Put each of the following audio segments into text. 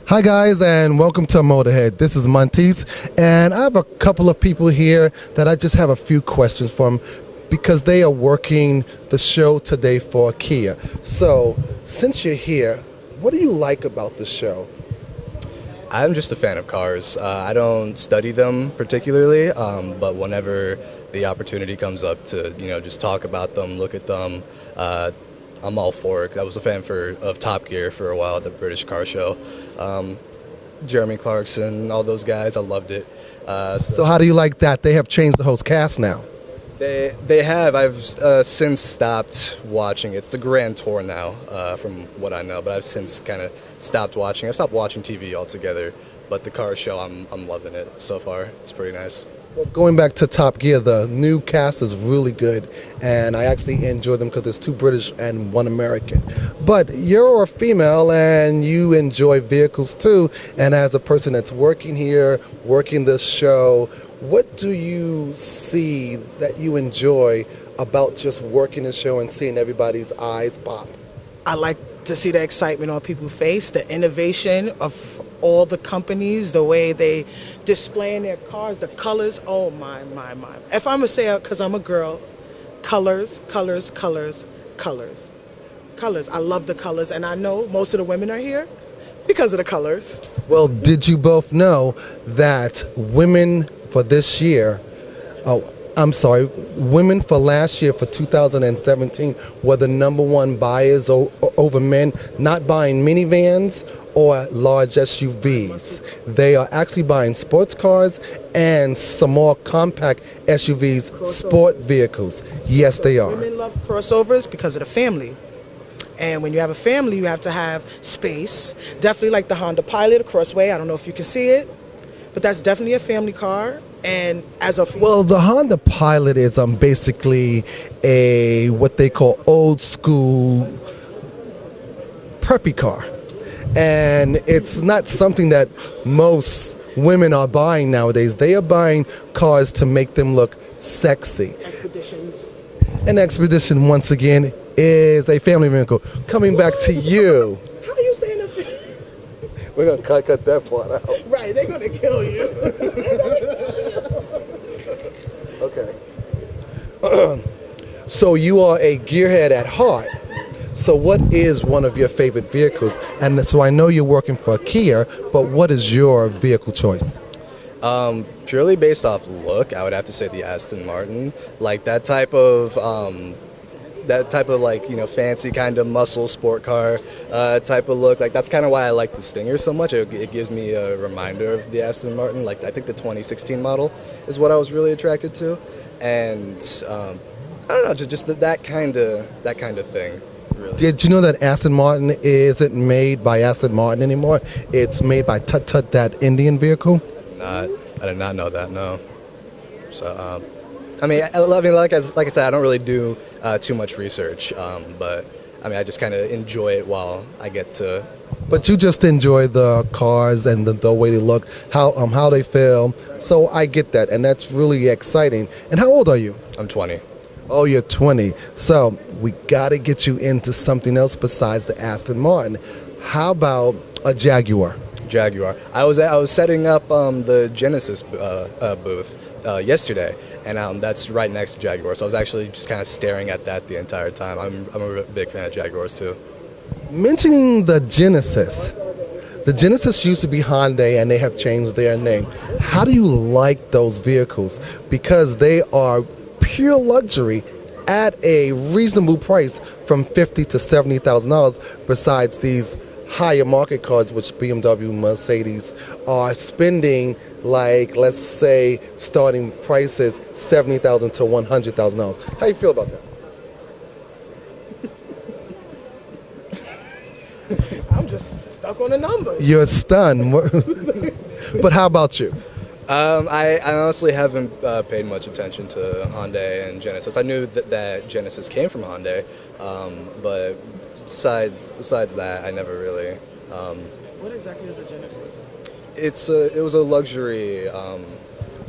Hi guys, and welcome to Motorhead. This is Monteys, and I have a couple of people here that I just have a few questions from because they are working the show today for Kia. So, since you're here, what do you like about the show? I'm just a fan of cars. I don't study them particularly, but whenever the opportunity comes up to, just talk about them, look at them, I'm all for it. I was a fan of Top Gear for a while, the British car show. Jeremy Clarkson, all those guys, I loved it. So how do you like that? They have changed the host cast now. They have. I've since stopped watching. It's the Grand Tour now, from what I know, but I've since kind of stopped watching. I've stopped watching TV altogether, but the car show, I'm loving it so far. It's pretty nice. Well, going back to Top Gear, the new cast is really good, and I actually enjoy them because there's two British and one American. But you're a female, and you enjoy vehicles too, and as a person that's working here, working this show, what do you see that you enjoy about just working the show and seeing everybody's eyes pop? I like to see the excitement on people's face, the innovation of all the companies, the way they display in their cars, the colors. Oh my. If I'm gonna say it, because I'm a girl, colors. I love the colors, and I know most of the women are here because of the colors. Well, did you both know that women for this year, women for last year, for 2017, were the number one buyers over men, not buying minivans or large SUVs. They are actually buying sports cars and some more compact SUVs, sport vehicles. Yes, they are. Women love crossovers because of the family. And when you have a family, you have to have space. Definitely like the Honda Pilot, a Crossway. I don't know if you can see it, but that's definitely a family car. And as a well, the Honda Pilot is basically a what they call old school preppy car, and it's not something that most women are buying nowadays. They are buying cars to make them look sexy. Expeditions. An Expedition, once again, is a family vehicle. Coming back to you. How are you saying a We're going to cut that part out. Right, they're going to kill you. Okay. So you are a gearhead at heart. So what is one of your favorite vehicles? And so I know you're working for Kia, but what is your vehicle choice? Purely based off look, I would have to say the Aston Martin. Like that type of like, fancy kind of muscle sport car type of look. Like that's kind of why I like the Stinger so much. It gives me a reminder of the Aston Martin. Like I think the 2016 model is what I was really attracted to, and I don't know, just that kind of thing. Really. Did you know that Aston Martin isn't made by Aston Martin anymore? It's made by Tut Tut, that Indian vehicle. I did not know that. No. So. Like I said, I don't really do too much research, but I just kind of enjoy it while I get to. But you just enjoy the cars and the way they look, how they feel. So I get that, and that's really exciting. And how old are you? I'm 20. Oh, you're 20. So we got to get you into something else besides the Aston Martin. How about a Jaguar? Jaguar. I was setting up the Genesis booth yesterday, and that's right next to Jaguar. So I was actually just kind of staring at that the entire time. I'm a big fan of Jaguars too. Mentioning the Genesis used to be Hyundai, and they have changed their name. How do you like those vehicles? Because they are pure luxury at a reasonable price, from $50,000 to $70,000. Besides these higher market cars, which BMW, Mercedes are spending, like, let's say, starting prices $70,000 to $100,000. How you feel about that? I'm just stuck on the numbers. You're stunned. But how about you? I honestly haven't paid much attention to Hyundai and Genesis. I knew that Genesis came from Hyundai, but besides that, I never really. What exactly is a Genesis? It was a luxury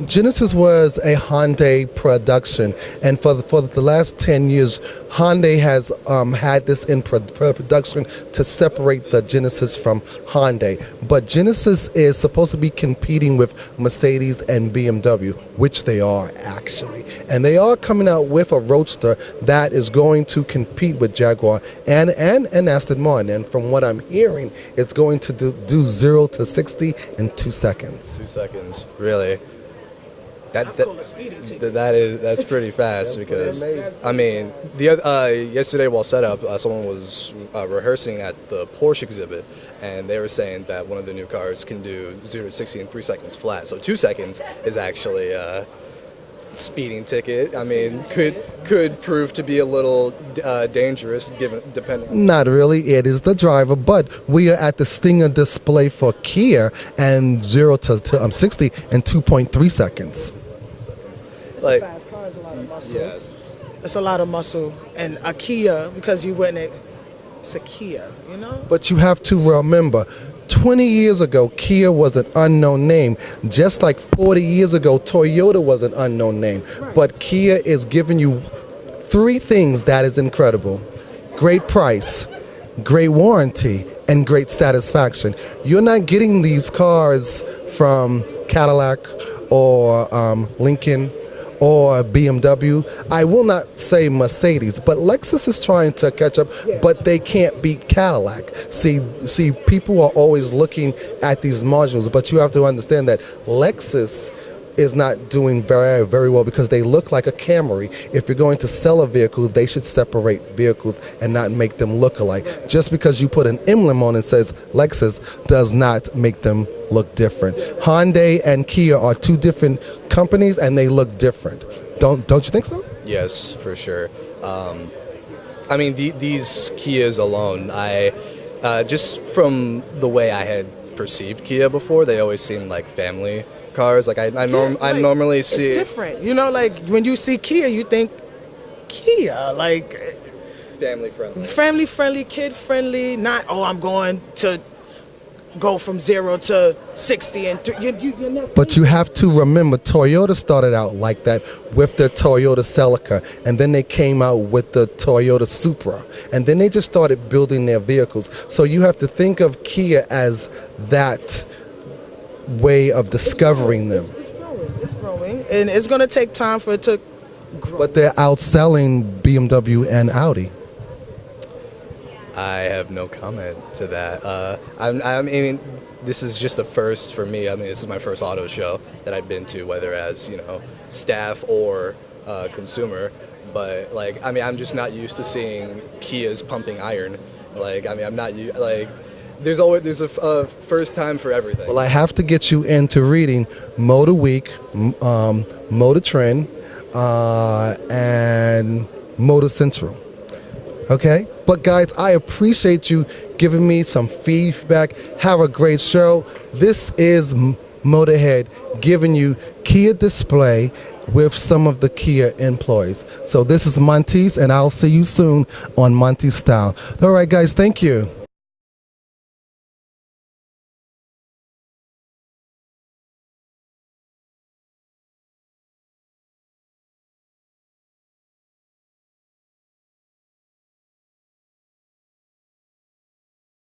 Genesis was a Hyundai production, and for the last 10 years, Hyundai has had this in production to separate the Genesis from Hyundai. But Genesis is supposed to be competing with Mercedes and BMW, which they are actually. And they are coming out with a Roadster that is going to compete with Jaguar and Aston Martin. And from what I'm hearing, it's going to do 0 to 60 in 2 seconds. 2 seconds, really. That's called a speeding ticket. That's pretty fast because I mean yesterday while set up someone was rehearsing at the Porsche exhibit and they were saying that one of the new cars can do 0 to 60 in 3 seconds flat. So 2 seconds is actually a speeding ticket. I mean could prove to be a little dangerous depending. Not really. It is the driver, but we are at the Stinger display for Kia and 0 to 60 in 2.3 seconds. Like, a fast car is a lot of muscle. Yes. It's a lot of muscle. And a Kia, because you wouldn't, it's a Kia, you know? But you have to remember, 20 years ago, Kia was an unknown name. Just like 40 years ago, Toyota was an unknown name. Right. But Kia is giving you 3 things that is incredible. Great price, great warranty, and great satisfaction. You're not getting these cars from Cadillac or Lincoln or BMW. I will not say Mercedes, but Lexus is trying to catch up, but they can't beat Cadillac. See, people are always looking at these marginals, but you have to understand that Lexus is not doing very, very well because they look like a Camry. If you're going to sell a vehicle, they should separate vehicles and not make them look alike. Just because you put an emblem on and says Lexus does not make them look different. Hyundai and Kia are 2 different companies and they look different. Don't you think so? Yes, for sure. I mean, these Kias alone, I just from the way I had perceived Kia before, they always seemed like family cars. Like I normally see. It's different, you know. Like when you see Kia, you think Kia, like family friendly, kid friendly. Not I'm going to go from 0 to 60 and you're not. But you have to remember, Toyota started out like that with the Toyota Celica, and then they came out with the Toyota Supra, and then they just started building their vehicles. So you have to think of Kia as that way of discovering them. It's growing, and it's going to take time for it to grow. But they're outselling BMW and Audi. I have no comment to that. I mean, this is just a first for me. I mean, this is my first auto show that I've been to, whether as staff or consumer. But like, I mean, I'm just not used to seeing Kias pumping iron. Like, I mean, I'm not like. There's a first time for everything. Well, I have to get you into reading Motor Week, Motor Trend, and Motor Central. Okay? But guys, I appreciate you giving me some feedback. Have a great show. This is Motorhead giving you Kia display with some of the Kia employees. So this is Monteys, and I'll see you soon on MonteysStyle. All right, guys, thank you.